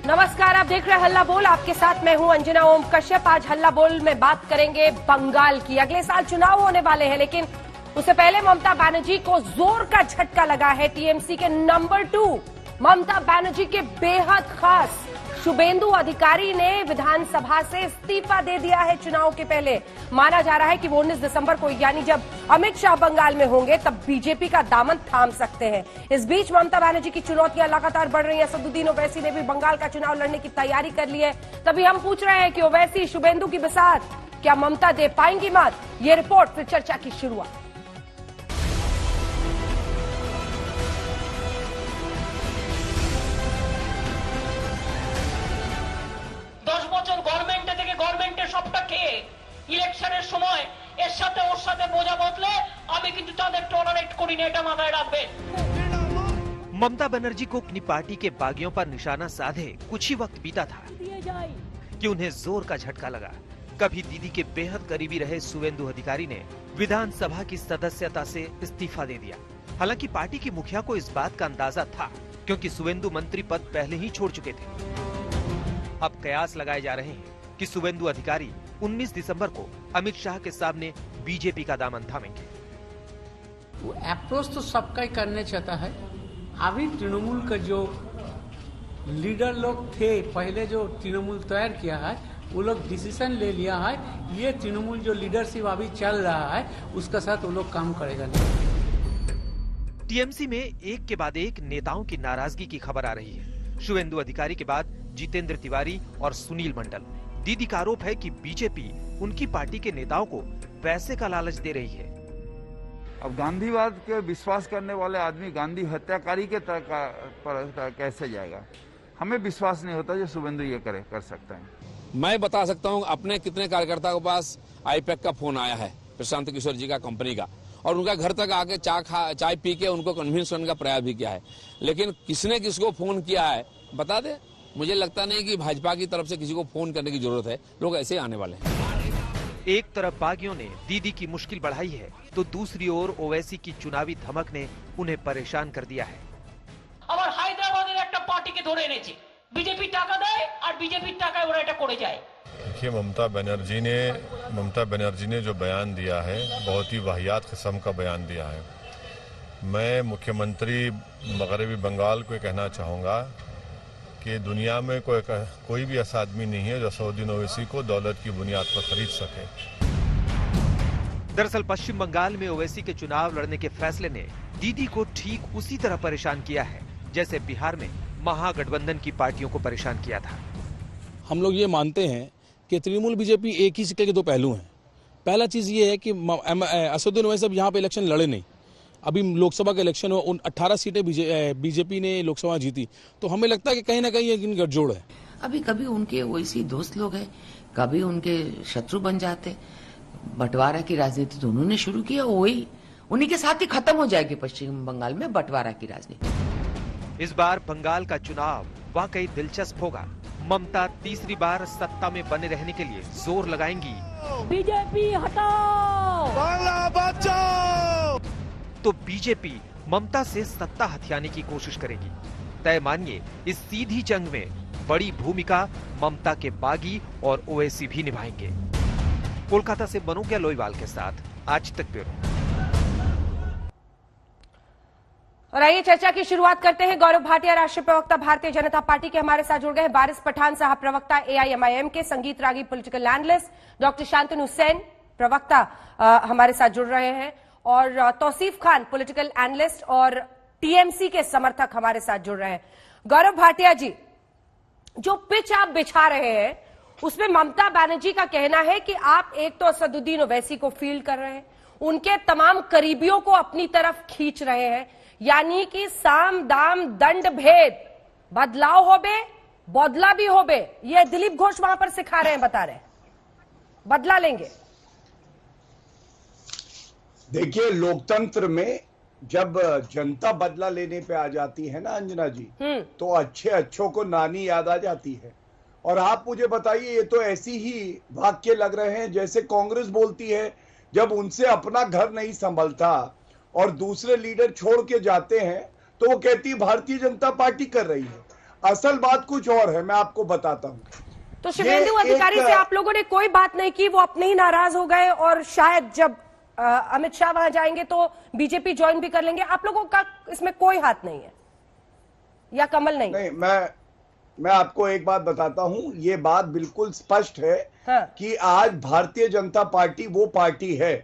नमस्कार, आप देख रहे हैं हल्ला बोल। आपके साथ मैं हूं अंजना ओम कश्यप। आज हल्ला बोल में बात करेंगे बंगाल की। अगले साल चुनाव होने वाले हैं, लेकिन उससे पहले ममता बनर्जी को जोर का झटका लगा है। टीएमसी के नंबर 2 ममता बनर्जी के बेहद खास शुभेंदु अधिकारी ने विधानसभा से इस्तीफा दे दिया है। चुनाव के पहले माना जा रहा है कि वो 19 दिसंबर को, यानी जब अमित शाह बंगाल में होंगे, तब बीजेपी का दामन थाम सकते हैं। इस बीच ममता बनर्जी की चुनौतियां लगातार बढ़ रही हैं। असदुद्दीन ओवैसी ने भी बंगाल का चुनाव लड़ने की तैयारी कर ली है। तभी हम पूछ रहे हैं कि ओवैसी शुभेंदु की बिसात क्या ममता दे पाएंगी मात? ये रिपोर्ट फिर चर्चा की शुरुआत। সবটা খেয়ে ইলেকশনের সময় এর সাথে ওর সাথে বোঝা বদলে আমি কিন্তু তাদের টলারেট করি না, এটা মাথায় রাখবেন। ममता बनर्जी को अपनी पार्टी के बागियों पर निशाना साधे कुछ ही वक्त बीता था कि उन्हें जोर का झटका लगा। कभी दीदी के बेहद करीबी रहे शुभेंदु अधिकारी ने विधानसभा की सदस्यता से इस्तीफा दे दिया। हालांकि पार्टी की मुखिया को इस बात का अंदाजा था, क्योंकि शुभेंदु मंत्री पद पहले ही छोड़ चुके थे। अब कयास लगाए जा रहे हैं कि शुभेंदु अधिकारी 19 दिसंबर को अमित शाह के सामने बीजेपी का दामन थामेंगे। वो अप्रोच तो सबका ही करने चाहता है। अभी तृणमूल का जो लीडर लोग थे, पहले जो तृणमूल तैयार किया है, वो लोग डिसीजन ले लिया है। ये तृणमूल जो लीडरशिप अभी चल रहा है, उसका साथ वो लोग काम करेगा नहीं। टीएमसी में एक के बाद एक नेताओं की नाराजगी की खबर आ रही है। शुभेंदु अधिकारी के बाद जितेंद्र तिवारी और सुनील मंडल। दीदी का आरोप है कि बीजेपी उनकी पार्टी के नेताओं को पैसे का लालच दे रही है। अब गांधीवाद के विश्वास करने वाले आदमी गांधी हत्याकारी के पर कैसे जाएगा? हमें विश्वास नहीं होता जो शुभेंदु ये कर सकता है। मैं बता सकता हूं अपने कितने कार्यकर्ताओं के पास आईपैक का फोन आया है, प्रशांत किशोर जी का कंपनी का, और उनका घर तक आके चाय पी के उनको कन्विंस करने का प्रयास भी किया है। लेकिन किसने किसको फोन किया है बता दे। मुझे लगता नहीं कि भाजपा की तरफ से किसी को फोन करने की जरूरत है। लोग ऐसे ही आने वाले हैं। एक तरफ बागियों ने दीदी की मुश्किल बढ़ाई है, तो दूसरी ओर ओवैसी की चुनावी धमक ने उन्हें परेशान कर दिया है। আবার হায়দ্রাবাদের একটা পার্টিকে ধরে এনেছে, বিজেপি টাকা দেয় আর বিজেপির টাকায় ওরা এটা করে যায়। देखिए, ममता बनर्जी ने जो बयान दिया है, बहुत ही वाहियात किस्म का बयान दिया है। मैं मुख्यमंत्री मगरबी बंगाल को कहना चाहूँगा कि दुनिया में कोई भी ऐसा आदमी नहीं है जो असदुद्दीन ओवैसी को दौलत की बुनियाद पर खरीद सके। दरअसल पश्चिम बंगाल में ओवैसी के चुनाव लड़ने के फैसले ने दीदी को ठीक उसी तरह परेशान किया है जैसे बिहार में महागठबंधन की पार्टियों को परेशान किया था। हम लोग ये मानते हैं कि तृणमूल बीजेपी एक ही सिक्के के दो पहलू हैं। पहला चीज ये है कि असदुद्दीन ओवैसी अब यहाँ पे इलेक्शन लड़े नहीं। अभी लोकसभा का इलेक्शन हो, उन 18 सीटें बीजेपी ने लोकसभा जीती, तो हमें लगता है कि कहीं ना कहीं एक गठजोड़ है। अभी कभी उनके वैसी दोस्त लोग हैं, कभी उनके शत्रु बन जाते। बंटवारा की राजनीति तो उन्होंने शुरू किया, वही उन्हीं के साथ ही खत्म हो जाएगी पश्चिम बंगाल में बंटवारा की राजनीति। इस बार बंगाल का चुनाव वाकई दिलचस्प होगा। ममता तीसरी बार सत्ता में बने रहने के लिए जोर लगाएंगी। बीजेपी हटाओ, बांग्ला बचाओ। तो बीजेपी ममता से सत्ता हथियाने की कोशिश करेगी। तय मानिए, इस सीधी जंग में बड़ी भूमिका ममता के बागी और ओवैसी भी निभाएंगे। कोलकाता से मनोज्ञा लोईवाल के साथ आज तक ब्यूरो। और आइए चर्चा की शुरुआत करते हैं। गौरव भाटिया, राष्ट्रीय प्रवक्ता भारतीय जनता पार्टी के, हमारे साथ जुड़ गए। बारिस पठान साहब, प्रवक्ता एआईएमआईएम के। Sangeet Ragi, political analyst. Doctor Shantanu Hussain, प्रवक्ता, हमारे साथ जुड़ रहे हैं। और तौसीफ खान, पॉलिटिकल एनालिस्ट और टीएमसी के समर्थक, हमारे साथ जुड़ रहे हैं। गौरव भाटिया जी, जो पिच आप बिछा रहे हैं उसमें ममता बनर्जी का कहना है कि आप एक तो असदुद्दीन ओवैसी को फील्ड कर रहे हैं, उनके तमाम करीबियों को अपनी तरफ खींच रहे हैं, यानी कि साम दाम दंड भेद, बदलाव होबे बदला भी होबे। ये दिलीप घोष वहां पर सिखा रहे हैं, बता रहे हैं बदला लेंगे। देखिए, लोकतंत्र में जब जनता बदला लेने पे आ जाती है ना अंजना जी, तो अच्छों को नानी याद आ जाती है। और आप मुझे बताइए, ये तो ऐसी ही वाक्य लग रहे हैं जैसे कांग्रेस बोलती है जब उनसे अपना घर नहीं संभलता और दूसरे लीडर छोड़ के जाते हैं तो वो कहती है भारतीय जनता पार्टी कर रही है। असल बात कुछ और है, मैं आपको बताता हूँ। तो शुभेंदु अधिकारी से आप लोगों ने कोई बात नहीं की, वो अपने ही नाराज हो गए और शायद जब अमित शाह वहां जाएंगे तो बीजेपी ज्वाइन भी कर लेंगे। आप लोगों का इसमें कोई हाथ नहीं है या कमल नहीं? नहीं, मैं आपको एक बात बताता हूं, ये बात बिल्कुल स्पष्ट है। हाँ। कि आज भारतीय जनता पार्टी वो पार्टी है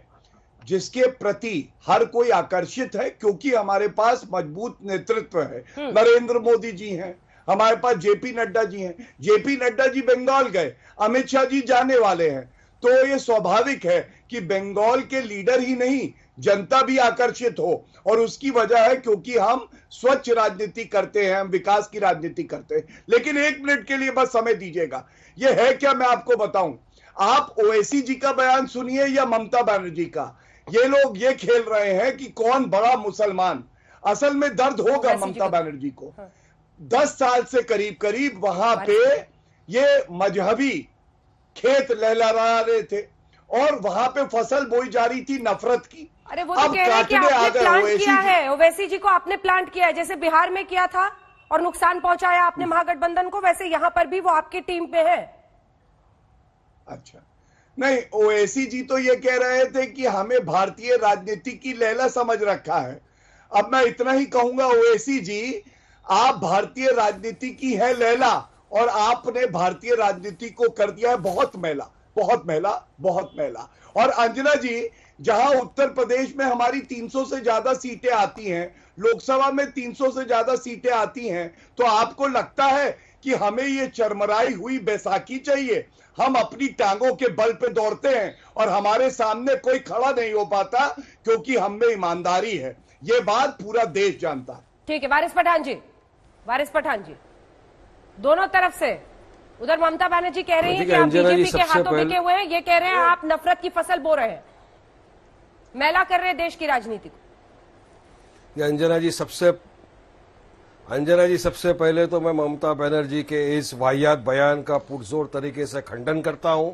जिसके प्रति हर कोई आकर्षित है, क्योंकि हमारे पास मजबूत नेतृत्व है। नरेंद्र मोदी जी हैं, हमारे पास जेपी नड्डा जी हैं। जेपी नड्डा जी बंगाल गए, अमित शाह जी जाने वाले हैं, तो ये स्वाभाविक है कि बंगाल के लीडर ही नहीं, जनता भी आकर्षित हो। और उसकी वजह है क्योंकि हम स्वच्छ राजनीति करते हैं, हम विकास की राजनीति करते हैं। लेकिन एक मिनट के लिए बस समय दीजिएगा, ये है क्या मैं आपको बताऊं। आप ओवैसी जी का बयान सुनिए या ममता बनर्जी का, ये लोग ये खेल रहे हैं कि कौन बड़ा मुसलमान। असल में दर्द होगा ममता बनर्जी को। 10 साल से करीब करीब वहां पे ये मजहबी खेत लहला रहे थे और वहां पे फसल बोई जा रही थी नफरत की। अरे वो तो कह रहे हैं कि आपने प्लांट किया है, ओवैसी जी को आपने प्लांट किया है, जैसे बिहार में किया था और नुकसान पहुंचाया आपने महागठबंधन को, वैसे यहां पर भी वो आपकी टीम पे है। अच्छा, नहीं, ओवैसी जी तो ये कह रहे थे कि हमें भारतीय राजनीति की लैला समझ रखा है। अब मैं इतना ही कहूंगा, ओवैसी जी आप भारतीय राजनीति की है लैला और आपने भारतीय राजनीति को कर दिया है बहुत मैला, बहुत मैला, बहुत मैला। और अंजना जी, जहां उत्तर प्रदेश में हमारी 300 से ज्यादा सीटें आती हैं, लोकसभा में 300 से ज्यादा सीटें आती हैं, तो आपको लगता है कि हमें ये चरमराई हुई बैसाखी चाहिए? हम अपनी टांगों के बल पे दौड़ते हैं और हमारे सामने कोई खड़ा नहीं हो पाता क्योंकि हम में ईमानदारी है। ये बात पूरा देश जानता है। ठीक है, वारिस पठान जी, दोनों तरफ से, उधर ममता बनर्जी कह रही है कि आप बीजेपी के हाथों बिके हुए हैं, ये कह रहे हैं आप नफरत की फसल बो रहे हैं, मैला कर रहे हैं देश की राजनीति को। अंजना जी, सबसे पहले तो मैं ममता बनर्जी के इस वाहियात बयान का पुरजोर तरीके से खंडन करता हूं,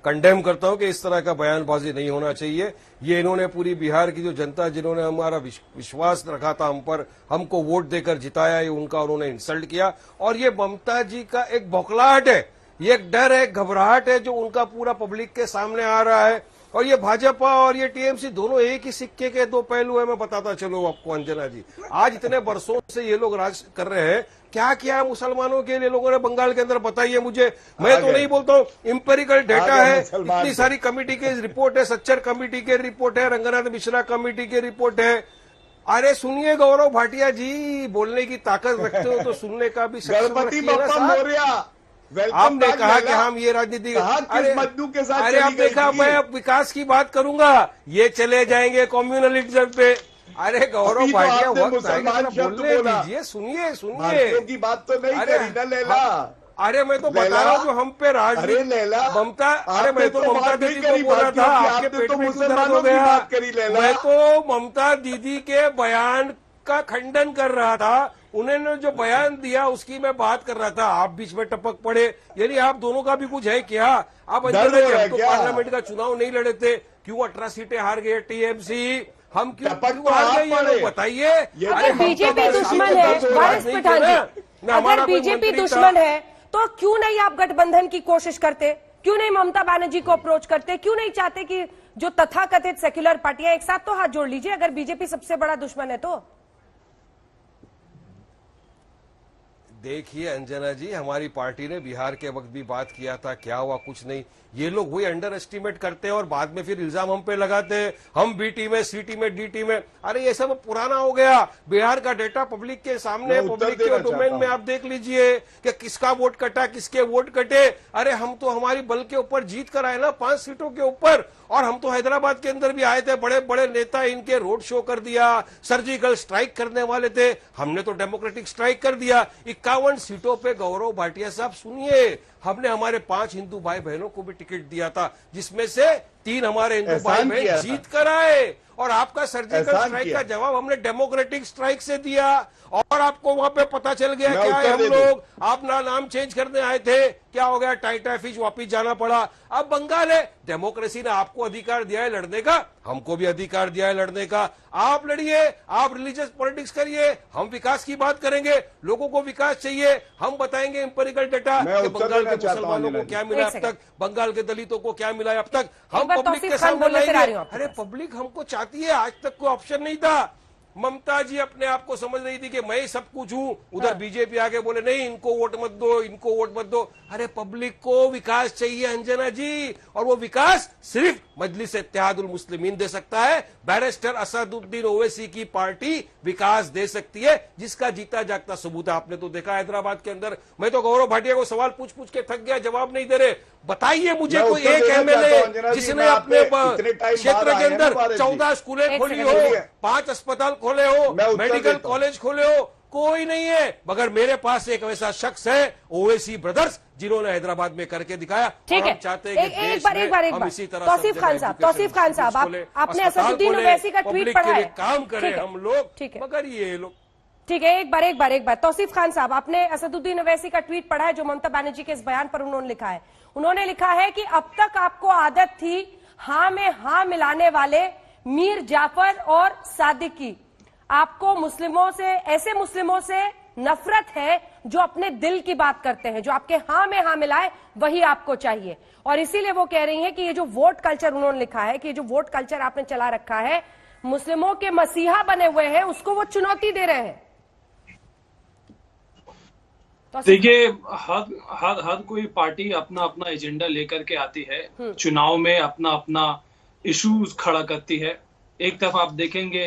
कंडेम करता हूं कि इस तरह का बयानबाजी नहीं होना चाहिए। ये इन्होंने पूरी बिहार की जो जनता जिन्होंने हमारा विश्वास रखा था हम पर, हमको वोट देकर जिताया, ये उनका उन्होंने इंसल्ट किया। और ये ममता जी का एक बौखलाहट है, ये एक डर है, घबराहट है जो उनका पूरा पब्लिक के सामने आ रहा है। और ये भाजपा और ये टीएमसी दोनों एक ही सिक्के के दो पहलू है। मैं बताता चलूं आपको अंजना जी, आज इतने बरसों से ये लोग राज कर रहे हैं, क्या किया मुसलमानों के लिए लोगों ने बंगाल के अंदर, बताइए मुझे। मैं तो नहीं बोलता हूँ, इंपेरिकल डेटा है, इतनी सारी कमेटी की रिपोर्ट है, सच्चर कमेटी की रिपोर्ट है, रंगनाथ मिश्रा कमेटी की रिपोर्ट है। अरे सुनिए गौरव भाटिया जी, बोलने की ताकत रखते हो तो सुनने का भी गणपति बप्पा मौर्य, आपने कहा कि हम ये राजनीति, अरे मद्दू के साथ, अरे आपने कहा मैं अब विकास की बात करूंगा, ये चले जाएंगे कम्युनलिज्म पे। अरे गौरव भाटिया, बोलने दीजिए, सुनिए की बात तो नहीं करी ना लैला। अरे मैं तो बता रहा हूँ जो हम पे राजनीति ममता, अरे मैं तो ममता दीदी को बोल रहा था, आपके पेट में दर्द हो गया। मैं तो ममता दीदी के बयान का खंडन कर रहा था, उन्होंने जो बयान दिया उसकी मैं बात कर रहा था, आप बीच में टपक पड़े। यानी आप दोनों का भी कुछ है क्या? आप तो पार्लियामेंट का चुनाव नहीं लड़े थे, क्यों 18 सीटें हार गए टीएमसी? हम क्यों हार गए ये लोग बताइए। अगर बीजेपी दुश्मन है, वारिस पठान जी, अगर बीजेपी दुश्मन है तो क्यों नहीं आप गठबंधन की कोशिश करते? क्यों नहीं ममता बनर्जी को अप्रोच करते? क्यों नहीं चाहते कि जो तथाकथित सेक्युलर पार्टियां एक साथ तो हाथ जोड़ लीजिए, अगर बीजेपी सबसे बड़ा दुश्मन है तो? देखिए अंजना जी, हमारी पार्टी ने बिहार के वक्त भी बात किया था, क्या हुआ? कुछ नहीं। ये लोग वही अंडर एस्टिमेट करते हैं और बाद में फिर इल्जाम हम पे लगाते हैं, हम बी टीम में, सी टीम में, डी टीम में। अरे ये सब पुराना हो गया। बिहार का डेटा पब्लिक के सामने, पब्लिक के डोमेन में आप देख लीजिए कि किसका वोट कटा, किसके वोट कटे। अरे हम तो हमारी बल के ऊपर जीत कर आए ना 5 सीटों के ऊपर, और हम तो हैदराबाद के अंदर भी आए थे, बड़े बड़े नेता इनके रोड शो कर दिया, सर्जिकल स्ट्राइक करने वाले थे, हमने तो डेमोक्रेटिक स्ट्राइक कर दिया। 51 सीटों पे गौरव भाटिया साहब सुनिए, हमने हमारे 5 हिंदू भाई बहनों को भी टिकट दिया था, जिसमें से 3 हमारे हिंदू भाई एहसान बहन किया था। जीत कर आए, और आपका सर्जिकल एहसान स्ट्राइक किया। का जवाब हमने डेमोक्रेटिक स्ट्राइक से दिया, और आपको वहां पे पता चल गया मैं क्या है उत्तर हम दे दूं। लोग, आप ना नाम चेंज करने आए थे, क्या हो गया, टाइटा फिश वापिस जाना पड़ा। अब बंगाल है, डेमोक्रेसी ने आपको अधिकार दिया है लड़ने का, हमको भी अधिकार दिया है लड़ने का। आप लड़िए, आप रिलीजियस पॉलिटिक्स करिए, हम विकास की बात करेंगे, लोगों को विकास चाहिए, हम बताएंगे एम्पेरिकल डेटा मैं कि उत्तर बंगाल देना के चाहता हूं मुसलमानों को नीला क्या जी। मिला एक अब तक, बंगाल के दलितों को क्या मिला है अब तक, हम एक बार पब्लिक तौसीफ के खान सामने बोलने फिर आ रही लाएंगे। हूं आपके अरे पास। पब्लिक हमको चाहती है, आज तक कोई ऑप्शन नहीं था। ममता जी अपने आप को समझ रही थी कि मैं ही सब कुछ हूं, उधर बीजेपी आगे बोले नहीं इनको वोट मत दो, इनको वोट मत दो। अरे पब्लिक को विकास चाहिए अंजना जी, और वो विकास सिर्फ मजलिस इत्तेहादुल मुस्लिमीन दे सकता है। बैरिस्टर असदुद्दीन ओवैसी की पार्टी विकास दे सकती है, जिसका जीता जागता सबूत है। आपने तो देखा हैदराबाद के अंदर, मैं तो गौरव भाटिया को सवाल पूछ पूछ के थक गया, जवाब नहीं दे रहे। बताइए मुझे मैं कोई उत्तर एक देना चाहता हूं, एमएलए अंजना जी, जिसने मैं अपने आपके इतने टाइम क्षेत्र बाद के आए हैं ना अंदर भारत जी। 14 स्कूलें एक खोली सेकंड हो, रुकिए। 5 अस्पताल खोले हो, मैं उत्तर मेडिकल देता हूं। कॉलेज खोले हो, कोई नहीं है। मगर मेरे पास एक वैसा शख्स है, ओवैसी ब्रदर्स, जिन्होंने हैदराबाद में करके दिखाया। ठीक और है, हम चाहते हैं कि एक देश बार में एक बार हम इसी तरह तौसीफ खान साहब, तौसीफ खान साहब, आपने असदुद्दीन ओवैसी का ट्वीट पढ़ा है, काम करें ठीक है, हम लोग, ठीक है। मगर ये लोग ठीक है, एक बार तौसीफ खान साहब, आपने असदुद्दीन ओवैसी का ट्वीट पढ़ा है जो ममता बनर्जी के इस बयान पर उन्होंने लिखा है। उन्होंने लिखा है कि अब तक आपको आदत थी हां में हां मिलाने वाले मीर जाफर और सादिक की, आपको मुस्लिमों से, ऐसे मुस्लिमों से नफरत है जो अपने दिल की बात करते हैं, जो आपके हां में हां मिलाए, वही आपको चाहिए। और इसीलिए वो कह रही हैं कि ये जो वोट कल्चर उन्होंने लिखा है कि ये जो वोट कल्चर आपने चला रखा है, मुस्लिमों के मसीहा बने हुए हैं, उसको वो चुनौती दे रहे हैं। देखिए, हर कोई पार्टी अपना अपना एजेंडा लेकर के आती है, चुनाव में अपना अपना इश्यूज खड़ा करती है। एक तरफ आप देखेंगे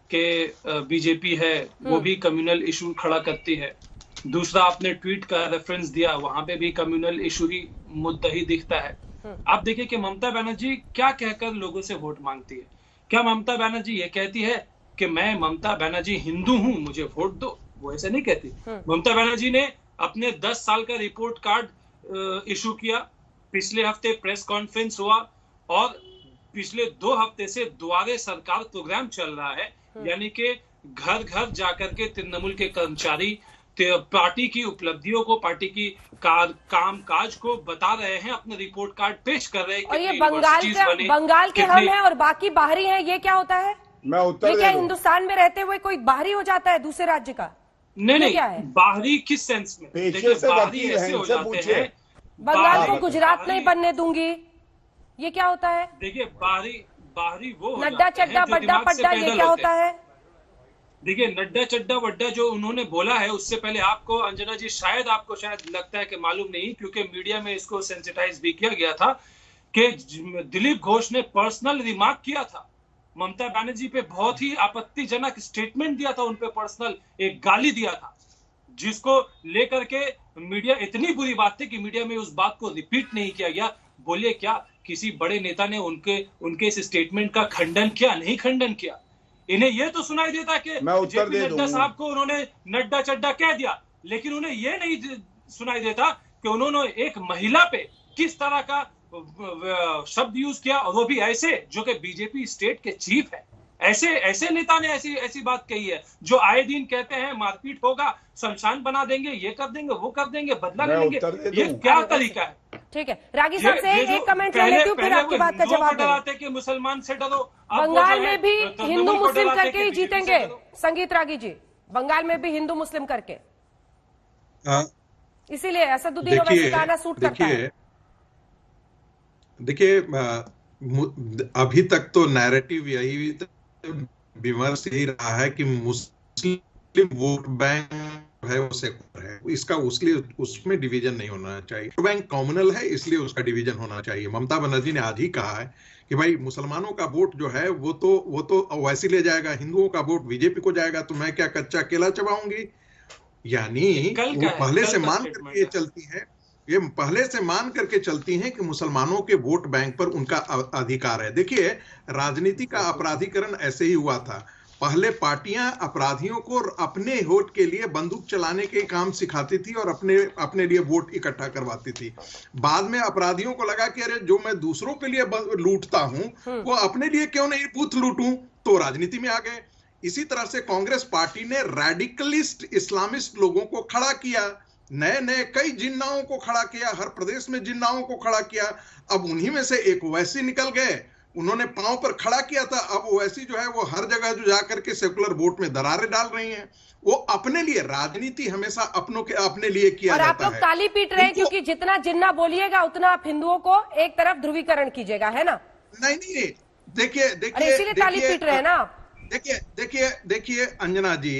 कि बीजेपी है, वो भी कम्युनल इशू खड़ा करती है। दूसरा, आपने ट्वीट का रेफरेंस दिया, वहां पे भी कम्युनल इशू ही मुद्दा ही दिखता है। आप देखिए कि ममता बनर्जी क्या कहकर लोगों से वोट मांगती है। क्या ममता बनर्जी ये कहती है कि मैं ममता बनर्जी हिंदू हूं, मुझे वोट दो? वो ऐसे नहीं कहती। ममता बनर्जी ने अपने 10 साल का रिपोर्ट कार्ड इशू किया, पिछले हफ्ते प्रेस कॉन्फ्रेंस हुआ, और पिछले 2 हफ्ते से दुआरे सरकार प्रोग्राम चल रहा है, यानी कि घर घर जाकर के तृणमूल के कर्मचारी पार्टी की उपलब्धियों को, पार्टी की काम काज को बता रहे हैं, अपने रिपोर्ट कार्ड पेश कर रहे हैं। और ये बंगाल के हम हैं और बाकी बाहरी हैं, ये क्या होता है? मैं उत्तर ये दे क्या दूं। हिंदुस्तान में रहते हुए कोई बाहरी हो जाता है दूसरे राज्य का? नहीं, क्या है? बाहरी किस सेंस में? पेशे देखिए, से बाहरी वकील ऐसे हैं, हो इनसे जाते पूछिए। हैं। बंगाल को बाहरी- गुजरात बाहरी- नहीं बनने दूंगी, ये क्या होता है? देखिए, बाहरी वो हो नड्डा जाते हैं चड्डा जो बड्डा दिमाग से पड्डा, ये पैदल क्या होते होता हैं। है? देखिए, नड्डा चड्डा वड्डा जो उन्होंने बोला है, उससे पहले आपको अंजना जी शायद लगता है कि मालूम नहीं, क्योंकि मीडिया में इसको सेंसिटाइज भी किया गया था कि दिलीप घोष ने पर्सनल रिमार्क किया था ममता बनर्जी पे, बहुत ही आपत्तिजनक स्टेटमेंट दिया था, उन पे पर्सनल एक गाली दिया था, जिसको लेकर के मीडिया, इतनी बुरी बात थी कि मीडिया में उस बात को रिपीट नहीं किया गया। बोलिए, क्या किसी बड़े नेता ने उनके इस स्टेटमेंट का खंडन किया? नहीं खंडन किया। इन्हें यह तो सुनाई देता कि मैं उत्तर दे नड्डा दूं। साहब को उन्होंने नड्डा चड्डा कह दिया, लेकिन उन्हें यह नहीं सुनाई देता कि उन्होंने एक महिला पे किस तरह का शब्द यूज किया, और वो भी ऐसे जो कि बीजेपी स्टेट के चीफ है। ऐसे नेता ने ऐसी बात कही है, जो आए दिन कहते हैं मारपीट होगा, शमशान बना देंगे, ये कर देंगे, वो कर देंगे, बदला ले लेंगे। ये क्या तरीका है? ठीक है, रागी साहब से एक कमेंट ले लेती हूँ, फिर आपकी बात का जवाब दें। डराते कि मुसलमान से डरो, बंगाल में भी हिंदू मुस्लिम करके ही जीतेंगे, संगीत रागी जी, बंगाल में भी हिंदू मुस्लिम करके, इसीलिए असदुद्दीन ओवैसी का आना सूट करता है। देखिए, अभी तक तो नैरेटिव यही विमर्श यही रहा है कि मुस्लिम वोट बैंक है वो सेकुलर है, इसका उसमें डिवीजन नहीं होना चाहिए। वोट बैंक कॉमनल है, इसलिए उसका डिवीजन होना चाहिए। ममता बनर्जी ने आज ही कहा है कि भाई मुसलमानों का वोट जो है वो तो वैसे ले जाएगा, हिंदुओं का वोट बीजेपी को जाएगा, तो मैं क्या कच्चा केला चबाऊंगी? यानी वो पहले से मान करके चलती है, ये पहले से मान करके चलती हैं कि मुसलमानों के वोट बैंक पर उनका अधिकार है। देखिए, राजनीति का अपराधीकरण ऐसे ही हुआ था। पहले पार्टियां अपराधियों को अपने वोट के लिए बंदूक चलाने के काम सिखाती थी और अपने लिए वोट इकट्ठा करवाती थी। बाद में अपराधियों को लगा कि अरे जो मैं दूसरों के लिए लूटता हूं वो अपने लिए क्यों नहीं बूथ लूटूं, तो राजनीति में आ गए। इसी तरह से कांग्रेस पार्टी ने रैडिकलिस्ट इस्लामिस्ट लोगों को खड़ा किया, नए नए कई जिन्नाओं को खड़ा किया, हर प्रदेश में जिन्नाओं को खड़ा किया। अब उन्हीं में से एक ओवैसी निकल गए, उन्होंने पांव पर खड़ा किया था। अब ओवैसी जो है वो हर जगह जो जाकर के सेकुलर वोट में दरारें डाल रही हैं। वो अपने लिए, राजनीति हमेशा अपने लिए किया जाता है। और आप लोग ताली पीट रहे हैं क्योंकि जितना जिन्ना बोलिएगा उतना आप हिंदुओं को एक तरफ ध्रुवीकरण कीजिएगा, है ना? नहीं, देखिए इसीलिए ताली पीट रहे हैं ना आप। देखिए अंजना जी,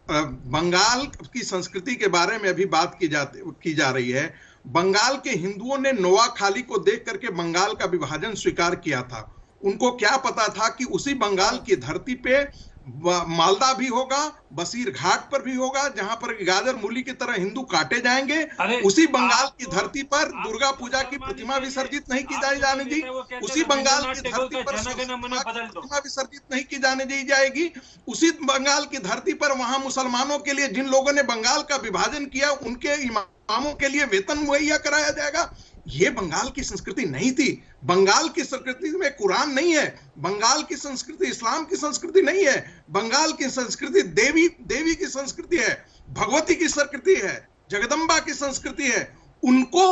बंगाल की संस्कृति के बारे में अभी बात की जा रही है। बंगाल के हिंदुओं ने नोआखाली को देख करके बंगाल का विभाजन स्वीकार किया था। उनको क्या पता था कि उसी बंगाल की धरती पे मालदा भी होगा, बसीर घाट पर भी होगा, जहां पर गाजर मूली की तरह हिंदू काटे जाएंगे। उसी बंगाल की धरती पर दुर्गा पूजा की प्रतिमा विसर्जित नहीं की जाने दी, उसी बंगाल की धरती पर प्रतिमा विसर्जित नहीं की जाने दी जाएगी। उसी बंगाल की धरती पर वहां मुसलमानों के लिए, जिन लोगों ने बंगाल का विभाजन किया, उनके इमामों के लिए वेतन मुहैया कराया जाएगा। ये बंगाल की संस्कृति नहीं थी। बंगाल की संस्कृति में कुरान नहीं है, बंगाल की संस्कृति इस्लाम की संस्कृति नहीं है। बंगाल की संस्कृति देवी की संस्कृति है, भगवती की संस्कृति है, जगदम्बा की संस्कृति है। उनको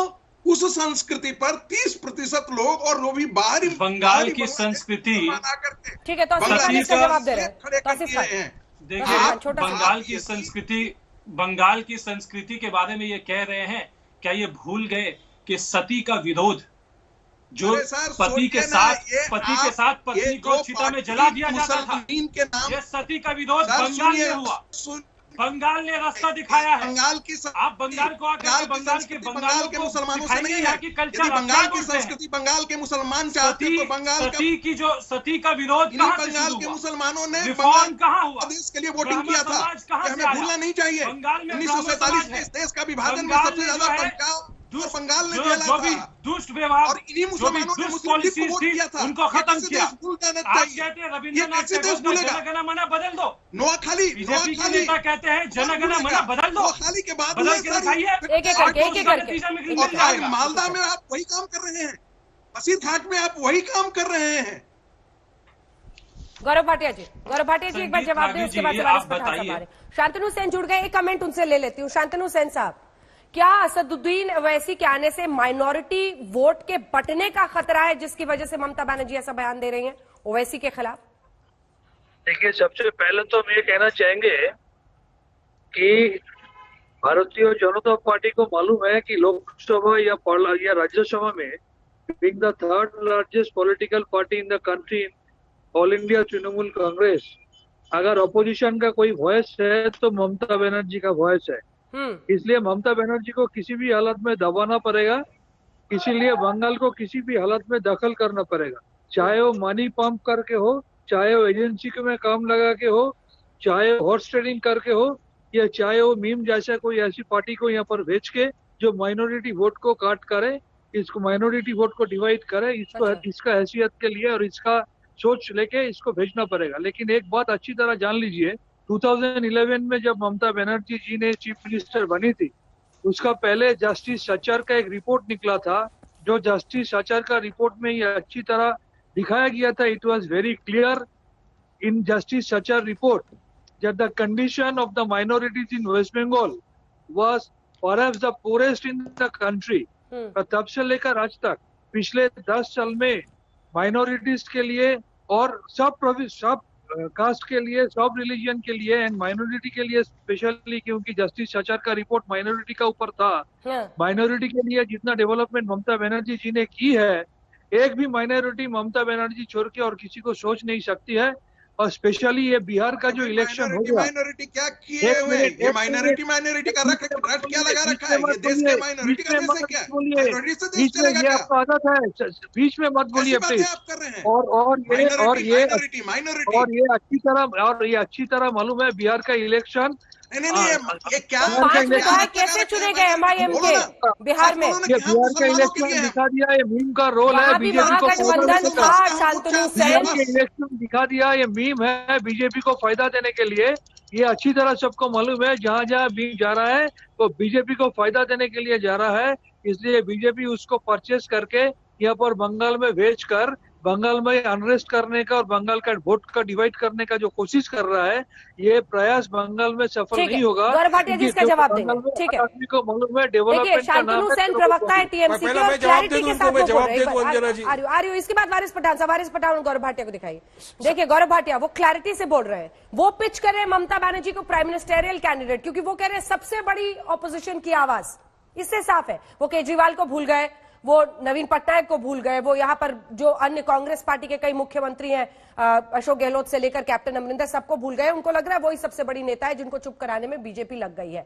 उस संस्कृति पर 30% लोग, और वो भी बाहरी बंगाल की संस्कृति, ठीक है, तो जवाब दे रहे हैं। देखिए, बंगाल की संस्कृति के बारे में ये कह रहे हैं, क्या ये भूल गए कि सती का विरोध, जो पति के साथ पत्नी को चिता में जला दिया जाता था, ये सती का विरोध बंगाल में हुआ। बंगाल ने रास्ता दिखाया है। आप बंगाल को आकर बंगाल के मुसलमानों से नहीं है कि कल्चर, बंगाल की संस्कृति, बंगाल के मुसलमान चाहते हैं तो बंगाल सती का विरोध बंगाल के मुसलमानों ने कहाँ हुआ, प्रदेश के लिए वोटिंग किया था, हमें भूलना नहीं चाहिए। 1947 में इस देश का विभाजन में सबसे ज्यादा बंगाल ने झेला था, दुष्ट व्यवहार और इन्हीं मुसलमानों ने मुस्लिम लीग को वोट किया था, उनको खत्म किया। रविंद्रनाथ बदल दो, नोआखाली नेता कहते हैं जनगणना मन बदल दो, नोआखाली के बाद एक एक करके मालदा में आप वही काम कर रहे हैं, बसीर घाट में आप वही काम कर रहे हैं। गौरव भाटिया जी एक बार जवाब दें, उसके बाद वारिस पठान हमारे शांतनु सेन जुड़ गए। एक कमेंट उनसे ले लेती हूँ। शांतनु सेन साहब, क्या असदुद्दीन ओवैसी के आने से माइनॉरिटी वोट के बंटने का खतरा है, जिसकी वजह से ममता बनर्जी ऐसा बयान दे रही हैं ओवैसी के खिलाफ? देखिए, सबसे पहले तो हम ये कहना चाहेंगे कि भारतीय जनता पार्टी को मालूम है कि लोकसभा या राज्यसभा में being the third largest political party in the country, all India Trinamool Congress, अगर अपोजिशन का कोई वॉइस है तो ममता बनर्जी का वॉइस है। इसलिए ममता बनर्जी को किसी भी हालत में दबाना पड़ेगा, इसीलिए बंगाल को किसी भी हालत में दखल करना पड़ेगा, चाहे वो मनी पंप करके हो, चाहे वो एजेंसी में काम लगा के हो, चाहे वो हॉर्स ट्रेडिंग करके हो, या चाहे वो मीम जैसा कोई ऐसी पार्टी को यहाँ पर भेज के जो माइनॉरिटी वोट को काट करे, इसको माइनॉरिटी वोट को डिवाइड करे, इसका हैसियत के लिए और इसका सोच लेके इसको भेजना पड़ेगा। लेकिन एक बात अच्छी तरह जान लीजिए, 2011 में जब ममता बनर्जी जी ने चीफ मिनिस्टर बनी थी, उसका पहले जस्टिस सच्चर का एक रिपोर्ट निकला था, जो जस्टिस सच्चर का रिपोर्ट में ये अच्छी तरह दिखाया गया था। It was very clear in justice Sachar report that the condition of the minorities in West Bengal was perhaps the poorest in the country। तब से लेकर आज तक पिछले 10 साल में माइनॉरिटीज के लिए और सब कास्ट के लिए, सब रिलीजन के लिए एंड माइनॉरिटी के लिए स्पेशली, क्योंकि जस्टिस सच्चर का रिपोर्ट माइनॉरिटी का ऊपर था, माइनॉरिटी के लिए जितना डेवलपमेंट ममता बनर्जी जी ने की है, एक भी माइनॉरिटी ममता बनर्जी छोड़ के और किसी को सोच नहीं सकती है। और स्पेशली ये बिहार का जो इलेक्शन हो गया, माइनॉरिटी क्या किए हुए, ये माइनॉरिटी क्या लगा रखा है, ये देश के माइनॉरिटी का देश है क्या? माइनॉरिटी से देश चलेगा क्या? आपको आदत है, बीच में मत बोलिए प्लीज। और ये अच्छी तरह मालूम है बिहार का इलेक्शन ये क्या 5 विधायक कैसे चुने गए एमआईएम के बिहार में? बिहार का इलेक्शन दिखा दिया ये मीम का रोल है बीजेपी को। महागठबंधन था, शांतनु सेन इलेक्शन दिखा दिया ये मीम है बीजेपी को फायदा देने के लिए। ये अच्छी तरह सबको मालूम है, जहाँ जहाँ मीम जा रहा है वो बीजेपी को फायदा देने के लिए जा रहा है। इसलिए बीजेपी उसको परचेस करके यहाँ पर बंगाल में भेज कर बंगाल में अनरेस्ट करने का और बंगाल का वोट का डिवाइड करने का जो कोशिश कर रहा है, ये प्रयास बंगाल में सफल नहीं होगा। गौरव भाटिया जी इसका जवाब देंगे। ठीक है, आदमी को मालूम है देखिए डेवलपमेंट का नाम शांतनु सेन प्रवक्ता है टीएमसी के और क्लैरिटी के साथ वो बोल रहे हैं। आ रही हूँ इसके बाद वारिस पठान गौरव भाटिया को दिखाइए। देखिए गौरव भाटिया वो क्लैरिटी से बोल रहे हैं, वो पिच कर रहे हैं ममता बनर्जी को प्राइम मिनिस्टेरियल कैंडिडेट, क्योंकि वो कह रहे हैं सबसे बड़ी ऑपोजिशन की आवाज। इससे साफ है वो केजरीवाल को भूल गए, वो नवीन पटनायक को भूल गए, वो यहाँ पर जो अन्य कांग्रेस पार्टी के कई मुख्यमंत्री हैं, अशोक गहलोत से लेकर कैप्टन अमरिंदर, सबको भूल गए। उनको लग रहा है वही सबसे बड़ी नेता है जिनको चुप कराने में बीजेपी लग गई है।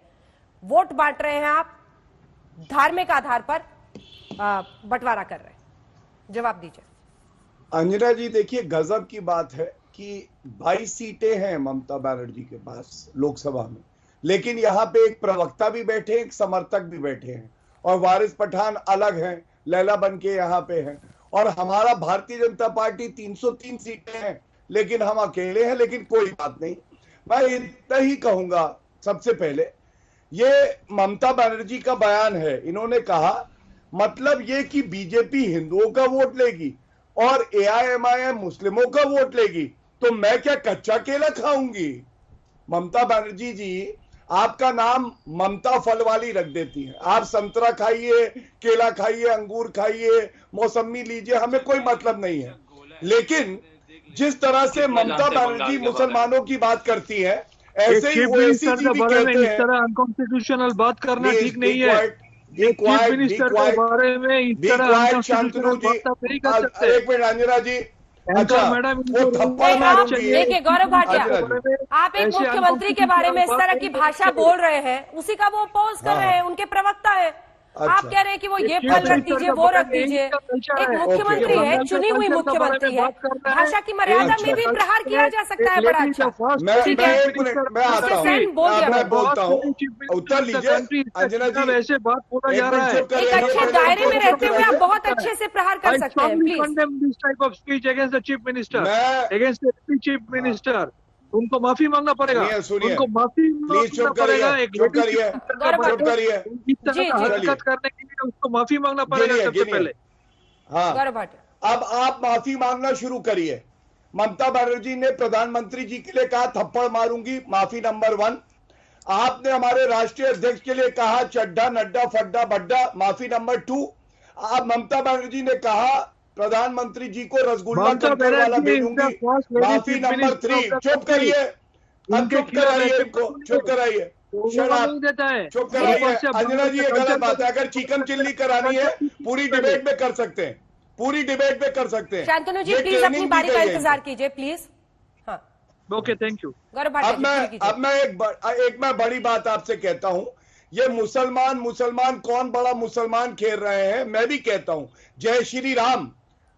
वोट बांट रहे हैं आप, धार्मिक आधार पर बंटवारा कर रहे हैं, जवाब दीजिए। अंजना जी देखिए गजब की बात है कि 22 सीटें हैं ममता बनर्जी के पास लोकसभा में, लेकिन यहाँ पे एक प्रवक्ता भी बैठे हैं, एक समर्थक भी बैठे हैं, और वारिस पठान अलग हैं, लैला बन के यहाँ पे हैं। और हमारा भारतीय जनता पार्टी 303 सीटें हैं, लेकिन हम अकेले हैं। लेकिन कोई बात नहीं, मैं इतना ही कहूंगा। सबसे पहले ये ममता बनर्जी का बयान है, इन्होंने कहा मतलब ये कि बीजेपी हिंदुओं का वोट लेगी और एआईएमआईएम मुस्लिमों का वोट लेगी, तो मैं क्या कच्चा केला खाऊंगी? ममता बनर्जी जी आपका नाम ममता फल वाली रख देती है। आप संतरा खाइए, केला खाइए, अंगूर खाइए, मौसमी लीजिए, हमें कोई मतलब नहीं है। लेकिन जिस तरह से ममता बनर्जी मुसलमानों की बात करती है, ऐसे ही ओवैसी जी भी कहते हैं। इस तरह अनकॉन्स्टिट्यूशनल बात करना ठीक नहीं है। चीफ मिनिस्टर के बारे में इस तरह शांतनु जी, एक मिनट अंजना जी। अच्छा मैडम, देखिए गौरव भाटिया, आप एक मुख्यमंत्री के बारे में इस तरह की भाषा बोल रहे हैं, उसी का वो अपोज कर रहे हैं, उनके प्रवक्ता है। आप कह रहे हैं कि वो ये फल रख दीजिए, वो रख दीजिए। एक मुख्यमंत्री है, चुनी हुई मुख्यमंत्री है, भाषा की मर्यादा में भी प्रहार किया जा सकता है। बड़ा अच्छा, ठीक है, मैं बोलता हूँ, उत्तर लीजिए अंजना जी। ऐसे बात बोला जा रहा है, एक अच्छे दायरे में रहते हुए आप बहुत अच्छे से प्रहार कर सकते हैं। चीफ मिनिस्टर उनको माफी मांगना पड़ेगा, उनको माफी मांगना पड़ेगा। एक हरकत करने के लिए उसको माफी मांगना पड़ेगा सबसे पहले। हाँ, अब आप माफी मांगना शुरू करिए। ममता बनर्जी ने प्रधानमंत्री जी के लिए कहा थप्पड़ मारूंगी, माफी नंबर 1। आपने हमारे राष्ट्रीय अध्यक्ष के लिए कहा चड्ढा नड्डा फड्डा बड्डा, माफी नंबर 2। आप ममता बनर्जी ने कहा प्रधानमंत्री जी को रसगुल्ला कंकर वाला भेजूंगी, माफी नंबर 3। चुप करिए, अब चुप कराइए इनको, चुप कराइए, चुप कराइए। अंजना जी ये गलत बात है। अगर चिकन चिल्ली करानी है पूरी डिबेट में कर सकते हैं, पूरी डिबेट में कर सकते हैं। शांतनु जी प्लीज अपनी बारी का इंतजार कीजिए प्लीज। हाँ ओके, थैंक यू। अब मैं एक मैं बड़ी बात आपसे कहता हूं, ये मुसलमान कौन बड़ा मुसलमान खेल रहे हैं। मैं भी कहता हूं जय श्री राम।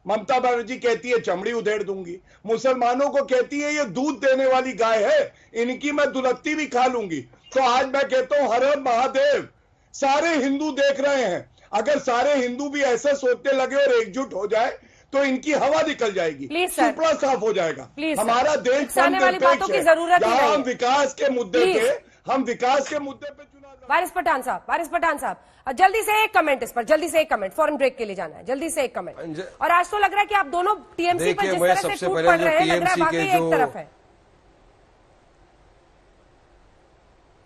ममता बनर्जी कहती है चमड़ी उधेड़ दूंगी, मुसलमानों को कहती है ये दूध देने वाली गाय है, इनकी मैं दुलत्ती भी खा लूंगी। तो आज मैं कहता हूं हर हर महादेव। सारे हिंदू देख रहे हैं, अगर सारे हिंदू भी ऐसे सोचने लगे और एकजुट हो जाए तो इनकी हवा निकल जाएगी, सुपड़ा साफ हो जाएगा। हमारा देश धर्मनिरपेक्ष है, जहां हम विकास के मुद्दे पे वारिस पठान साहब जल्दी से एक कमेंट इस पर, जल्दी से एक कमेंट, फॉरेन ब्रेक के लिए जाना है, जल्दी से एक कमेंट। और आज तो लग रहा है कि आप दोनों टीएमसी पर जिस तरह से टूट पड़ रहे हैं, लग रहा है वाकई एक तरफ है।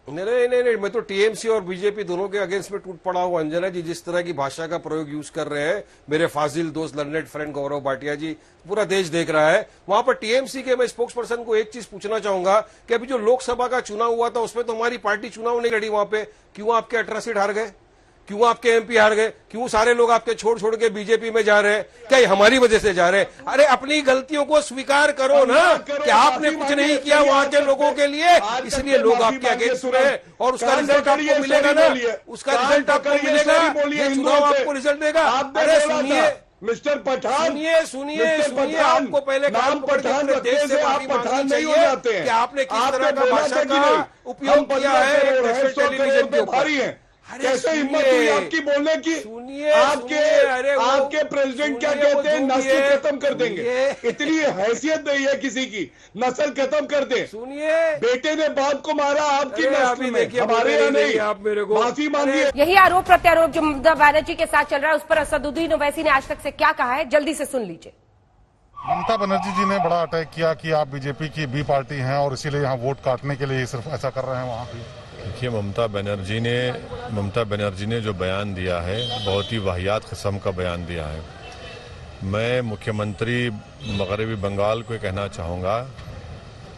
नहीं, मैं तो टीएमसी और बीजेपी दोनों के अगेंस्ट में टूट पड़ा हूं। अंजना जी जिस तरह की भाषा का प्रयोग यूज कर रहे हैं, मेरे फाजिल दोस्त लर्नेड फ्रेंड गौरव भाटिया जी, पूरा देश देख रहा है। वहां पर टीएमसी के मैं स्पोक्स पर्सन को एक चीज पूछना चाहूंगा कि अभी जो लोकसभा का चुनाव हुआ था उसमें तो हमारी पार्टी चुनाव नहीं लड़ी, वहां पे क्यों आपके 18 सीट हार गए, क्यों आपके एमपी हार गए, क्यों सारे लोग आपके छोड़ के बीजेपी में जा रहे हैं? क्या हमारी वजह से जा रहे हैं? अरे अपनी गलतियों को स्वीकार करो ना कि आपने कुछ नहीं किया वहां के लोगों के लिए, इसलिए लोग आपके अगेंस्ट हुए हैं और उसका रिजल्ट आपको मिलेगा ना, उसका रिजल्ट आपको मिलेगा, ये चुनाव आपको रिजल्ट देगा। अरे सुनिए, मिस्टर पठान, सुनिए, आपको पहले नाम पठान देश से आप माफी पठान मांगनी नहीं हो चाहिए जाते हैं कि आपने किस तरह का बोला भाषा था कि का नहीं, उपयोग हम किया है 15 करोड़ नेशनल 100 टेलीविजन करोड़ के पे ऊपर। भारी है। अरे कैसे हिम्मत हुई आपकी बोलने की? आपके प्रेसिडेंट क्या कहते हैं, नस्ल खत्म कर देंगे। इतनी हैसियत नहीं है किसी की, नस्ल खत्म कर दे। सुनिए, बेटे ने बाप को मारा आपकी नस्ल में, देखिए, हमारे यहाँ नहीं। आप मेरे को माफी मांगिए। यही आरोप प्रत्यारोप जो ममता बनर्जी के साथ चल रहा है, उस पर असदुद्दीन ओवैसी ने आज तक से क्या कहा है, जल्दी से सुन लीजिए। ममता बनर्जी जी ने बड़ा अटैक किया कि आप बीजेपी की बी पार्टी हैं और इसीलिए यहाँ वोट काटने के लिए सिर्फ ऐसा कर रहे हैं वहाँ पे। देखिए, ममता बनर्जी ने जो बयान दिया है, बहुत ही वाहियात किस्म का बयान दिया है। मैं मुख्यमंत्री मगरबी बंगाल को कहना चाहूँगा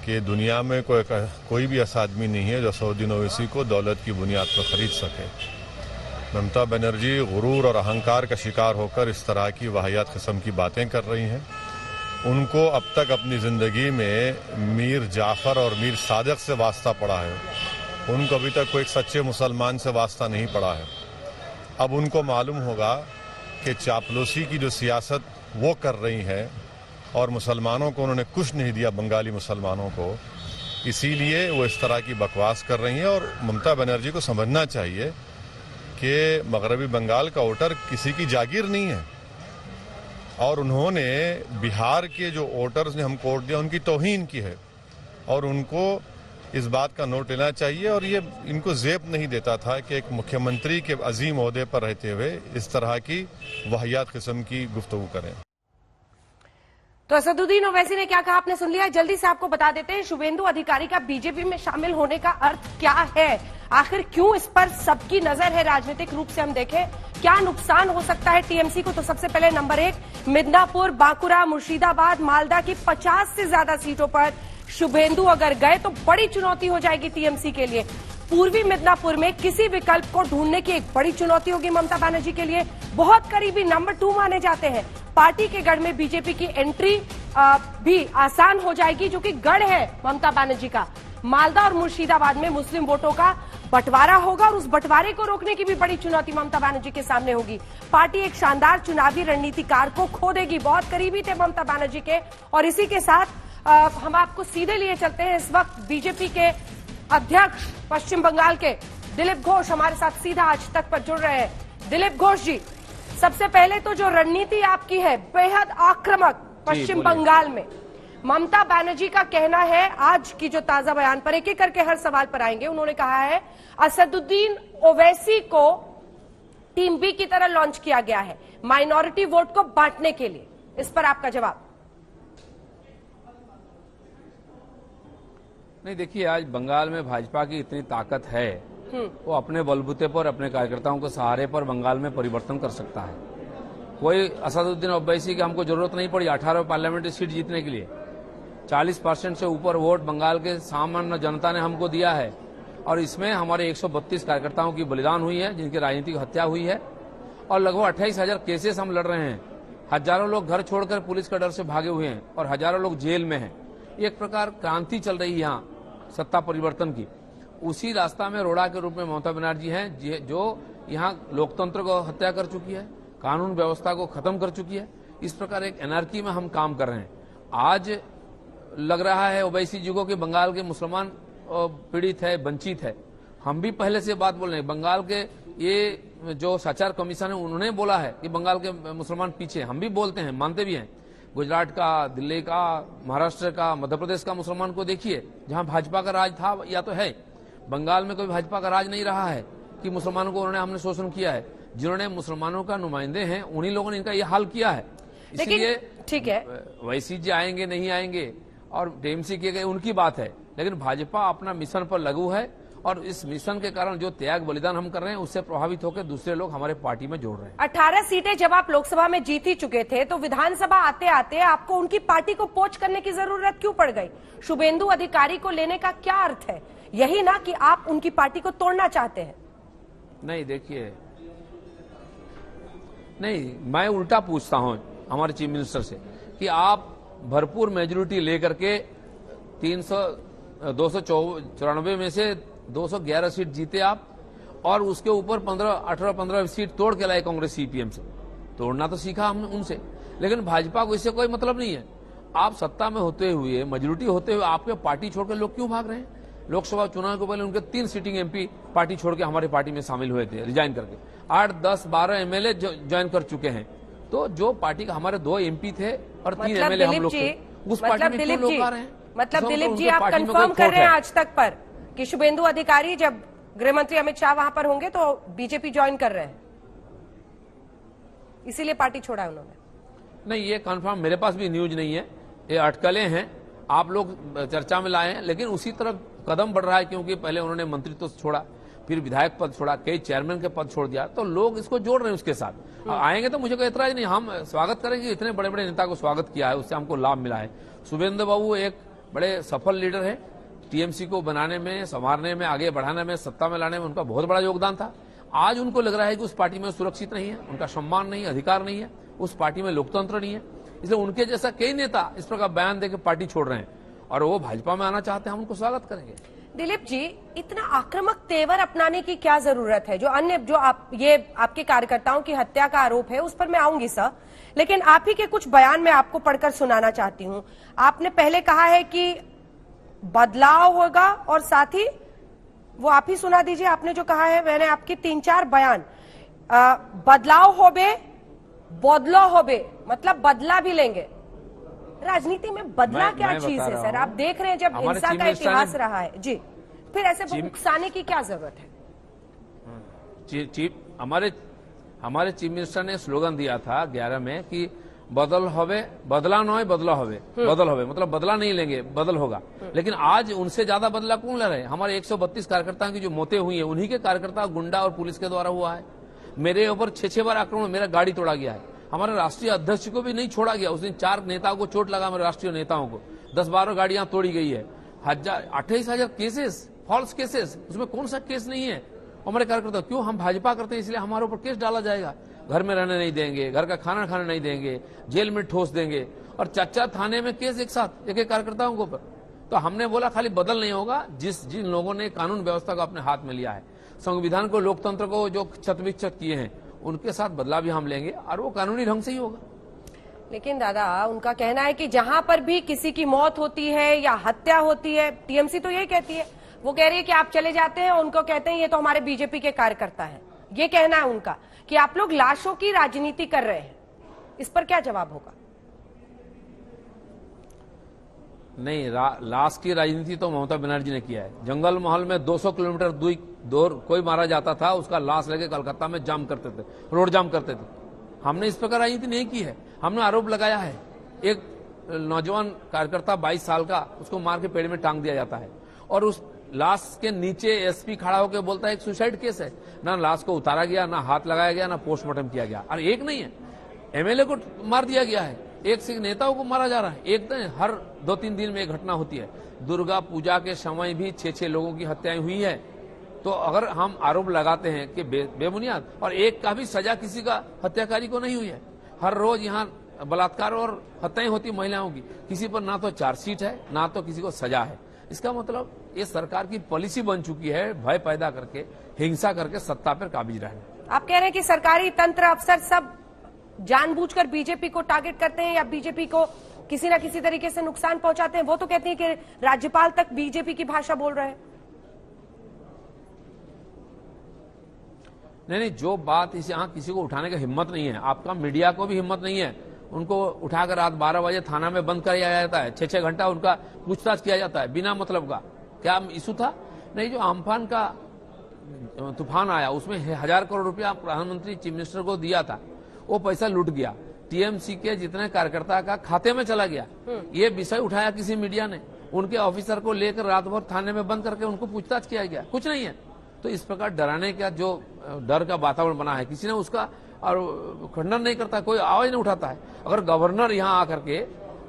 कि दुनिया में कोई भी ऐसा आदमी नहीं है जो असदुद्दीन ओवैसी को दौलत की बुनियाद पर खरीद सके। ममता बनर्जी गुरूर और अहंकार का शिकार होकर इस तरह की वाहियात किस्म की बातें कर रही हैं। उनको अब तक अपनी ज़िंदगी में मीर जाफ़र और मीर सादिक से वास्ता पड़ा है, उनको अभी तक कोई सच्चे मुसलमान से वास्ता नहीं पड़ा है। अब उनको मालूम होगा कि चापलूसी की जो सियासत वो कर रही है और मुसलमानों को उन्होंने कुछ नहीं दिया, बंगाली मुसलमानों को, इसीलिए वो इस तरह की बकवास कर रही हैं। और ममता बनर्जी को समझना चाहिए कि मगरबी बंगाल का वोटर किसी की जागीर नहीं है और उन्होंने बिहार के जो वोटर्स ने हमको वोट दिया उनकी तौहीन की है और उनको इस बात का नोट लेना चाहिए। और ये इनको ज़ेब नहीं देता था कि एक मुख्यमंत्री के अजीम ओहदे पर रहते हुए इस तरह की वाहियात किस्म की गुफ्तगू करें। तो असदुद्दीन ओवैसी ने क्या कहा आपने सुन लिया। जल्दी से आपको बता देते हैं शुभेंदु अधिकारी का बीजेपी में शामिल होने का अर्थ क्या है, आखिर क्यों इस पर सबकी नजर है। राजनीतिक रूप से हम देखें क्या नुकसान हो सकता है टीएमसी को, तो सबसे पहले नंबर 1 मिदनापुर, बांकुरा, मुर्शिदाबाद, मालदा की 50 से ज्यादा सीटों पर शुभेंदु अगर गए तो बड़ी चुनौती हो जाएगी टीएमसी के लिए। पूर्वी मिदनापुर में किसी विकल्प को ढूंढने की एक बड़ी चुनौती होगी ममता बनर्जी के लिए। बहुत करीबी नंबर 2 माने जाते हैं। पार्टी के गढ़ में बीजेपी की एंट्री भी आसान हो जाएगी, जो कि गढ़ है ममता बनर्जी का। मालदा और मुर्शिदाबाद में मुस्लिम वोटों का बंटवारा होगा और उस बंटवारे को रोकने की भी बड़ी चुनौती ममता बनर्जी के सामने होगी। पार्टी एक शानदार चुनावी रणनीतिकार को खो देगी। बहुत करीबी थे ममता बनर्जी के। और इसी के साथ हम आपको सीधे लिए चलते हैं। इस वक्त बीजेपी के अध्यक्ष पश्चिम बंगाल के दिलीप घोष हमारे साथ सीधा आज तक पर जुड़ रहे हैं। दिलीप घोष जी, सबसे पहले तो जो रणनीति आपकी है बेहद आक्रामक पश्चिम बंगाल में, ममता बनर्जी का कहना है, आज की जो ताजा बयान पर एक एक करके हर सवाल पर आएंगे, उन्होंने कहा है असदुद्दीन ओवैसी को टीम बी की तरह लॉन्च किया गया है माइनॉरिटी वोट को बांटने के लिए। इस पर आपका जवाब। नहीं, देखिए, आज बंगाल में भाजपा की इतनी ताकत है, वो अपने बलबूते पर, अपने कार्यकर्ताओं के सहारे पर बंगाल में परिवर्तन कर सकता है। कोई असदुद्दीन ओवैसी की हमको जरूरत नहीं पड़ी 18 पार्लियामेंट्री सीट जीतने के लिए। 40% से ऊपर वोट बंगाल के सामान्य जनता ने हमको दिया है और इसमें हमारे 132 कार्यकर्ताओं की बलिदान हुई है, जिनकी राजनीतिक हत्या हुई है, और लगभग 28,000 केसेस हम लड़ रहे हैं। हजारों लोग घर छोड़कर पुलिस के डर से भागे हुए हैं और हजारों लोग जेल में हैं। एक प्रकार क्रांति चल रही है यहाँ सत्ता परिवर्तन की। उसी रास्ता में रोड़ा के रूप में ममता बनर्जी हैं, जो यहाँ लोकतंत्र को हत्या कर चुकी है, कानून व्यवस्था को खत्म कर चुकी है। इस प्रकार एक एनार्की में हम काम कर रहे हैं। आज लग रहा है ओवैसी जी को कि बंगाल के मुसलमान पीड़ित है, वंचित है। हम भी पहले से बात बोल रहे हैं। बंगाल के ये जो सचार कमीशन है उन्होंने बोला है कि बंगाल के मुसलमान पीछे। हम भी बोलते हैं, मानते भी हैं। गुजरात का, दिल्ली का, महाराष्ट्र का, मध्य प्रदेश का मुसलमान को देखिए, जहां भाजपा का राज था या तो है। बंगाल में कोई भाजपा का राज नहीं रहा है कि मुसलमानों को उन्होंने हमने शोषण किया है। जिन्होंने मुसलमानों का नुमाइंदे हैं उन्हीं लोगों ने इनका ये हाल किया है। इसलिए ठीक है, ओवैसी जी आएंगे नहीं आएंगे और टीएमसी के गए उनकी बात है, लेकिन भाजपा अपना मिशन पर लगू है और इस मिशन के कारण जो त्याग बलिदान हम कर रहे हैं उससे प्रभावित होकर दूसरे लोग हमारे पार्टी में जोड़ रहे हैं। 18 सीटें जब आप लोकसभा में जीत ही चुके थे तो विधानसभा आते आते आपको उनकी पार्टी को पोच करने की जरूरत क्यों पड़ गई? शुभेंदु अधिकारी को लेने का क्या अर्थ है? यही ना कि आप उनकी पार्टी को तोड़ना चाहते हैं? नहीं, देखिए, नहीं, मैं उल्टा पूछता हूं हमारे चीफ मिनिस्टर से कि आप भरपूर मेजोरिटी लेकर के 294 में से 211 सीट जीते आप और उसके ऊपर 18-15 सीट तोड़ के लाए कांग्रेस सीपीएम से। तोड़ना तो सीखा हमने उनसे, लेकिन भाजपा को इससे कोई मतलब नहीं है। आप सत्ता में होते हुए, मेजोरिटी होते हुए आपके पार्टी छोड़कर लोग क्यों भाग रहे हैं? लोकसभा चुनाव के पहले उनके 3 सीटिंग एमपी पार्टी छोड़ के हमारी पार्टी में शामिल हुए थे, रिजाइन करके 8, 10, 12 एमएलए ज्वाइन कर चुके हैं। तो जो पार्टी का हमारे 2 एमपी थे और 3 एमएलए हम लोग थे, उस पार्टी में क्यों लोग आ रहे हैं? मतलब दिलीप जी, आप कंफर्म कर रहे हैं आज तक पर कि शुभेंदु अधिकारी जब गृह मंत्री अमित शाह वहां पर होंगे तो बीजेपी ज्वाइन कर रहे हैं, इसीलिए पार्टी छोड़ा है उन्होंने? नहीं, ये कंफर्म मेरे पास भी न्यूज नहीं है, ये अटकलें हैं, आप लोग चर्चा में लाए हैं, लेकिन उसी तरह कदम बढ़ रहा है, क्योंकि पहले उन्होंने मंत्रित्व छोड़ा, फिर विधायक पद छोड़ा, कई चेयरमैन के पद छोड़ दिया, तो लोग इसको जोड़ रहे हैं उसके साथ। आएंगे तो मुझे कोई एतराज नहीं, हम स्वागत करेंगे, इतने बड़े बड़े नेता को स्वागत किया है, उससे हमको लाभ मिला है। शुभेंदु बाबू एक बड़े सफल लीडर है, टीएमसी को बनाने में, संवारने में, आगे बढ़ाने में, सत्ता में लाने में उनका बहुत बड़ा योगदान था। आज उनको लग रहा है कि उस पार्टी में सुरक्षित नहीं है, उनका सम्मान नहीं है, अधिकार नहीं है, उस पार्टी में लोकतंत्र नहीं है, इसलिए उनके जैसा कई नेता इस प्रकार बयान देकर पार्टी छोड़ रहे हैं और वो भाजपा में आना चाहते हैं, हम उनको स्वागत करेंगे। दिलीप जी, इतना आक्रामक तेवर अपनाने की क्या जरूरत है? जो आपके कार्यकर्ताओं की हत्या का आरोप है, उस पर मैं आऊंगी सर, लेकिन आप ही के कुछ बयान मैं आपको पढ़कर सुनाना चाहती हूं। आपने पहले कहा है कि बदलाव होगा, और साथ ही वो आप ही सुना दीजिए, आपने जो कहा है, मैंने आपके 3-4 बयान, बदलाव होबे, बदलो होबे, मतलब बदला भी लेंगे। राजनीति में बदला क्या चीज है सर? आप देख रहे हैं जब हिंसा का इतिहास रहा है जी, फिर ऐसे उकसाने की क्या जरूरत है? हमारे चीफ मिनिस्टर ने स्लोगन दिया था 11 में कि बदल होवे, बदला न हो, बदला होवे, बदल होवे, मतलब बदला नहीं लेंगे, बदल होगा। लेकिन आज उनसे ज्यादा बदला कौन ले रहे हैं? हमारे 132 कार्यकर्ताओं की जो मौतें हुई है, उन्हीं के कार्यकर्ता गुंडा और पुलिस के द्वारा हुआ है। मेरे ऊपर 6 बार आक्रमण, मेरा गाड़ी तोड़ा गया है, हमारे राष्ट्रीय अध्यक्ष को भी नहीं छोड़ा गया, उस दिन 4 नेताओं को चोट लगा, मेरे राष्ट्रीय नेताओं को 10-12 गाड़ियां तोड़ी गई है, 28,000 केसेस, फॉल्स केसेस, उसमें कौन सा केस नहीं है हमारे कार्यकर्ता? क्यों? हम भाजपा करते हैं, इसलिए हमारे ऊपर केस डाला जाएगा, घर में रहने नहीं देंगे, घर का खाना खाने नहीं देंगे, जेल में ठोस देंगे, और 4 थाने में केस एक साथ एक कार्यकर्ताओं के ऊपर। तो हमने बोला खाली बदल नहीं होगा, जिन लोगों ने कानून व्यवस्था को अपने हाथ में लिया है, संविधान को, लोकतंत्र को जो क्षत किए हैं, उनके साथ बदला भी हम लेंगे, और वो कानूनी ढंग से ही होगा। लेकिन दादा, उनका कहना है कि जहां पर भी किसी की मौत होती है या हत्या होती है, टीएमसी तो यही कहती है, वो कह रही है कि आप चले जाते हैं, उनको कहते हैं ये तो हमारे बीजेपी के कार्यकर्ता हैं। ये कहना है उनका कि आप लोग लाशों की राजनीति कर रहे हैं, इस पर क्या जवाब होगा? नहीं, लाश की राजनीति तो ममता बनर्जी ने किया है। जंगल महल में 200 किलोमीटर दूर कोई मारा जाता था, उसका लाश लेके कलकत्ता में जाम करते थे, रोड जाम करते थे। हमने इस प्रकार राजनीति नहीं की है। हमने आरोप लगाया है, एक नौजवान कार्यकर्ता 22 साल का, उसको मार के पेड़ में टांग दिया जाता है, और उस लाश के नीचे एसपी खड़ा होकर बोलता है एक सुसाइड केस है। ना लाश को उतारा गया, ना हाथ लगाया गया, ना पोस्टमार्टम किया गया। और एक नहीं है, एमएलए को मार दिया गया है, एक से नेताओं को मारा जा रहा है, एक दिन हर 2-3 दिन में एक घटना होती है। दुर्गा पूजा के समय भी 6-6 लोगों की हत्याएं हुई है। तो अगर हम आरोप लगाते हैं कि बेबुनियाद, और एक का भी सजा किसी का हत्याकारी को नहीं हुई है, हर रोज यहाँ बलात्कार और हत्याएं होती महिलाओं की, किसी पर ना तो चार्जशीट है, ना तो किसी को सजा है। इसका मतलब ये सरकार की पॉलिसी बन चुकी है, भय पैदा करके, हिंसा करके सत्ता पर काबिज रहना। आप कह रहे हैं कि सरकारी तंत्र, अफसर सब जानबूझकर बीजेपी को टारगेट करते हैं या बीजेपी को किसी न किसी तरीके से नुकसान पहुंचाते हैं। वो तो कहती है कि राज्यपाल तक बीजेपी की भाषा बोल रहे हैं। नहीं, जो बात इसे यहाँ किसी को उठाने की हिम्मत नहीं है, आपका मीडिया को भी हिम्मत नहीं है। उनको उठाकर रात 12 बजे थाना में बंद कर दिया जाता है, 6-6 घंटा उनका पूछताछ किया जाता है बिना मतलब का। क्या इशू था? नहीं, जो अम्फान का तूफान आया उसमें 1000 करोड़ रुपया प्रधानमंत्री चीफ मिनिस्टर को दिया था, वो पैसा लूट गया, टीएमसी के जितने कार्यकर्ता का खाते में चला गया। ये विषय उठाया किसी मीडिया ने, उनके ऑफिसर को लेकर रात भर थाने में बंद करके उनको पूछताछ किया गया, कुछ नहीं है। तो इस प्रकार डराने का जो डर का वातावरण बना है, किसी ने उसका और खंडन नहीं करता, कोई आवाज नहीं उठाता है। अगर गवर्नर यहाँ आकर के,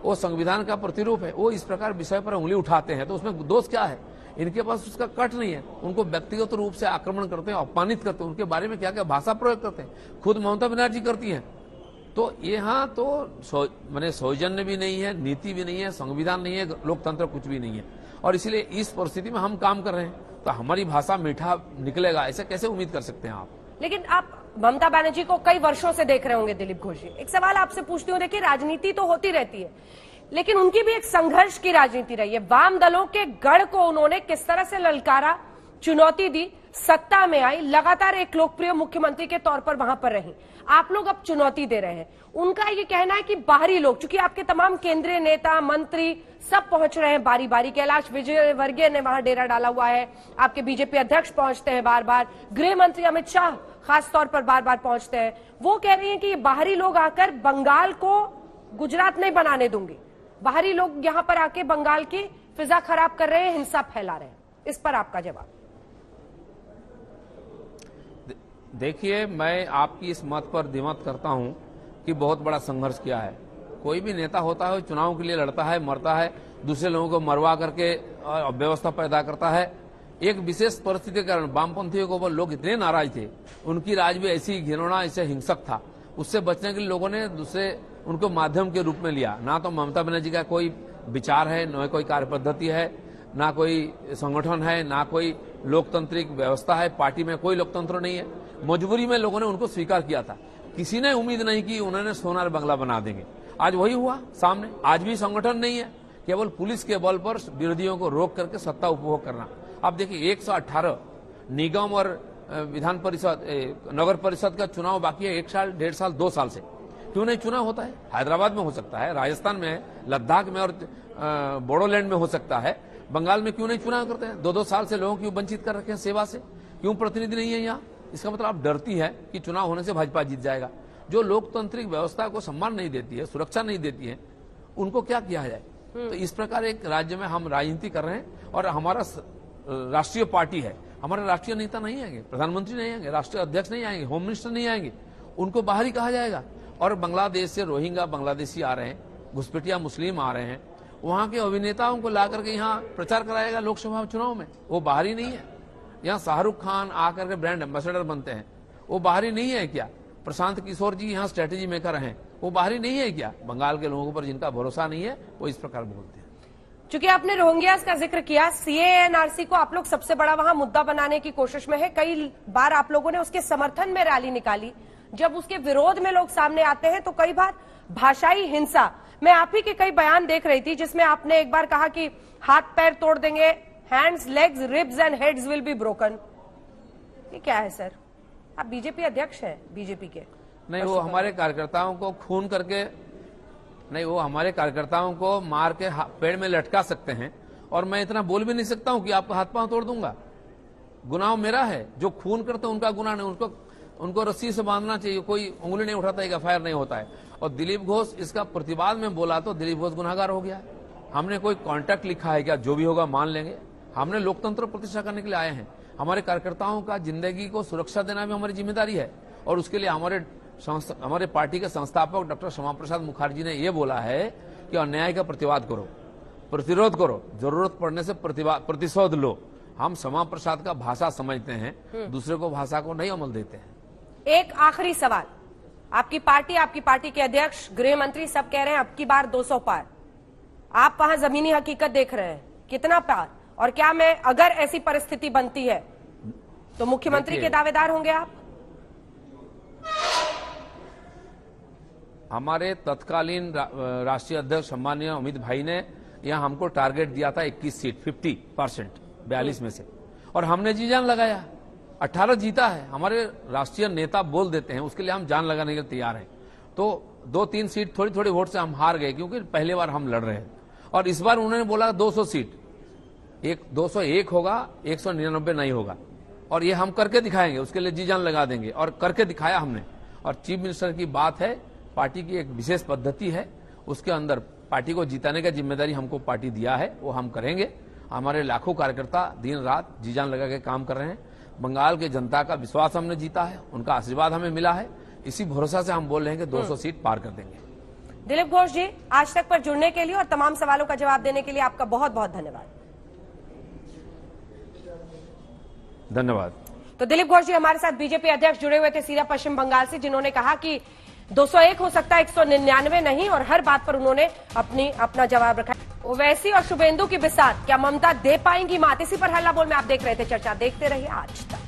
वो संविधान का प्रतिरूप है, वो इस प्रकार विषय पर उंगली उठाते हैं तो उसमें दोष क्या है? इनके पास उसका कट नहीं है। उनको व्यक्तिगत रूप से आक्रमण करते हैं, अपमानित करते हैं, उनके बारे में क्या क्या भाषा प्रयोग करते हैं, खुद ममता बनर्जी करती हैं। तो यहाँ तो मैंने सौजन्य भी नहीं है, नीति भी नहीं है, संविधान नहीं है, लोकतंत्र कुछ भी नहीं है। और इसलिए इस परिस्थिति में हम काम कर रहे हैं, तो हमारी भाषा मीठा निकलेगा, ऐसे कैसे उम्मीद कर सकते हैं आप? लेकिन आप ममता बनर्जी को कई वर्षों से देख रहे होंगे दिलीप घोष जी। एक सवाल आपसे पूछती हूँ, देखिए राजनीति तो होती रहती है, लेकिन उनकी भी एक संघर्ष की राजनीति रही है। वाम दलों के गढ़ को उन्होंने किस तरह से ललकारा, चुनौती दी, सत्ता में आई, लगातार एक लोकप्रिय मुख्यमंत्री के तौर पर वहां पर रही। आप लोग अब चुनौती दे रहे हैं। उनका ये कहना है कि बाहरी लोग, चूंकि आपके तमाम केंद्रीय नेता मंत्री सब पहुंच रहे हैं बारी बारी, कैलाश विजयवर्गीय ने वहां डेरा डाला हुआ है, आपके बीजेपी अध्यक्ष पहुंचते हैं बार बार, गृह मंत्री अमित शाह खास तौर पर बार बार पहुंचते हैं। वो कह रही हैं कि बाहरी लोग आकर बंगाल को गुजरात नहीं बनाने दूंगी, बाहरी लोग यहां पर आके बंगाल की फिजा खराब कर रहे हैं, हिंसा फैला रहे हैं। इस पर आपका जवाब? देखिए, मैं आपकी इस मत पर दिमत करता हूं कि बहुत बड़ा संघर्ष किया है। कोई भी नेता होता है चुनाव के लिए लड़ता है, मरता है, दूसरे लोगों को मरवा करके व्यवस्था पैदा करता है। एक विशेष परिस्थिति के कारण वामपंथियों के ऊपर लोग इतने नाराज थे, उनकी राज भी ऐसी घिनौना, ऐसे हिंसक था, उससे बचने के लिए लोगों ने दूसरे उनको माध्यम के रूप में लिया। ना तो ममता बनर्जी का कोई विचार है, न कोई कार्य पद्धति है, ना कोई संगठन है, ना कोई लोकतांत्रिक व्यवस्था है, पार्टी में कोई लोकतंत्र नहीं है। मजबूरी में लोगों ने उनको स्वीकार किया था। किसी ने उम्मीद नहीं की उन्होंने सोनार बंगला बना देंगे। आज वही हुआ सामने। आज भी संगठन नहीं है, केवल पुलिस के बल पर विरोधियों को रोक करके सत्ता उपभोग करना। अब देखिए 118 निगम और विधान परिषद, नगर परिषद का चुनाव बाकी है 1 साल, 1.5 साल, 2 साल से। क्यों नहीं चुनाव होता है? हैदराबाद में हो सकता है, राजस्थान में है, लद्दाख में और बोडोलैंड में हो सकता है। बंगाल में क्यों नहीं चुनाव करते हैं? 2-2 साल से लोगों को वंचित कर रखे हैं सेवा से। क्यों प्रतिनिधि नहीं है यहाँ? इसका मतलब आप डरती है कि चुनाव होने से भाजपा जीत जाएगा। जो लोकतांत्रिक व्यवस्था को सम्मान नहीं देती है, सुरक्षा नहीं देती है, उनको क्या किया जाए? तो इस प्रकार एक राज्य में हम राजनीति कर रहे हैं और हमारा राष्ट्रीय पार्टी है, हमारे राष्ट्रीय नेता नहीं आएंगे, प्रधानमंत्री नहीं आएंगे, राष्ट्रीय अध्यक्ष नहीं आएंगे, होम मिनिस्टर नहीं आएंगे, उनको बाहर ही कहा जाएगा। और बांग्लादेश से रोहिंग्या बांग्लादेशी आ रहे हैं, घुसपैठिया मुस्लिम आ रहे हैं, वहां के अभिनेताओं को ला करके यहाँ प्रचार कराएगा लोकसभा चुनाव में। वो बाहरी नहीं है। यहाँ शाहरुख खान आकर के ब्रांड एम्बेसडर बनते हैं, वो बाहरी नहीं है क्या? प्रशांत किशोर जी यहाँ स्ट्रेटेजी मेकर हैं, वो बाहरी नहीं है क्या? बंगाल के लोगों पर जिनका भरोसा नहीं है वो इस प्रकार बोलते हैं। चूंकि आपने रोहिंग्यास का जिक्र किया, सीएएनआरसी को आप लोग सबसे बड़ा वहां मुद्दा बनाने की कोशिश में है। कई बार आप लोगों ने उसके समर्थन में रैली निकाली। जब उसके विरोध में लोग सामने आते हैं तो कई बार भाषाई हिंसा, मैं आप ही के कई बयान देख रही थी जिसमें आपने एक बार कहा कि हाथ पैर तोड़ देंगे, hands, legs, ribs and heads will be broken. ये क्या है सर? आप बीजेपी अध्यक्ष हैं बीजेपी के। नहीं, वो हमारे कार्यकर्ताओं को खून करके नहीं, वो हमारे कार्यकर्ताओं को मार के पेड़ में लटका सकते हैं और मैं इतना बोल भी नहीं सकता हूं कि आपका हाथ पांव तोड़ दूंगा। गुनाह मेरा है, जो खून करते हैं उनका गुनाह नहीं, उनको रस्सी से बांधना चाहिए, कोई उंगली नहीं उठाता, एक एफआईआर नहीं होता है। और दिलीप घोष इसका प्रतिवाद में बोला तो दिलीप घोष गुनाहगार हो गया। हमने कोई कॉन्ट्रैक्ट लिखा है क्या? जो भी होगा मान लेंगे। हमने लोकतंत्र प्रतिष्ठा करने के लिए आए हैं। हमारे कार्यकर्ताओं का जिंदगी को सुरक्षा देना भी हमारी जिम्मेदारी है और उसके लिए हमारे पार्टी के संस्थापक डॉक्टर श्यामा प्रसाद मुखर्जी ने यह बोला है कि अन्याय का प्रतिवाद करो, प्रतिरोध करो, जरूरत पड़ने से प्रतिशोध लो। हम श्यामा प्रसाद का भाषा समझते हैं, दूसरे को भाषा को नहीं अमल देते हैं। एक आखिरी सवाल, आपकी पार्टी के अध्यक्ष, गृह मंत्री सब कह रहे हैं अब की बार 200 पार। आप वहां जमीनी हकीकत देख रहे हैं, कितना पार? और क्या मैं अगर ऐसी परिस्थिति बनती है तो मुख्यमंत्री के दावेदार होंगे आप? हमारे तत्कालीन राष्ट्रीय अध्यक्ष सम्माननीय अमित भाई ने यहां हमको टारगेट दिया था 21 सीट, 50%, 42 में से, और हमने जी जान लगाया, 18 जीता है। हमारे राष्ट्रीय नेता बोल देते हैं, उसके लिए हम जान लगाने के लिए तैयार हैं। तो 2-3 सीट थोड़ी थोड़ी वोट से हम हार गए क्योंकि पहले बार हम लड़ रहे हैं। और इस बार उन्होंने बोला 200 सीट, 201 होगा, 199 नहीं होगा, और ये हम करके दिखाएंगे, उसके लिए जी जान लगा देंगे, और करके दिखाया हमने। और चीफ मिनिस्टर की बात है, पार्टी की एक विशेष पद्धति है, उसके अंदर पार्टी को जिताने का जिम्मेदारी हमको पार्टी दिया है, वो हम करेंगे। हमारे लाखों कार्यकर्ता दिन रात जी जान लगा के काम कर रहे हैं। बंगाल के जनता का विश्वास हमने जीता है, उनका आशीर्वाद हमें मिला है, इसी भरोसा से हम बोल रहे हैं कि 200 सीट पार कर देंगे। दिलीप घोष जी, आज तक पर जुड़ने के लिए और तमाम सवालों का जवाब देने के लिए आपका बहुत बहुत धन्यवाद। धन्यवाद। तो दिलीप घोष जी हमारे साथ बीजेपी अध्यक्ष जुड़े हुए थे सीधा पश्चिम बंगाल से, जिन्होंने कहा कि 201 हो सकता है, 199 नहीं, और हर बात पर उन्होंने अपना जवाब रखा। ओवैसी और शुभेंदु की बिसात क्या ममता दे पाएंगी मात? इसी पर हल्ला बोल में आप देख रहे थे चर्चा। देखते रहिए आज तक।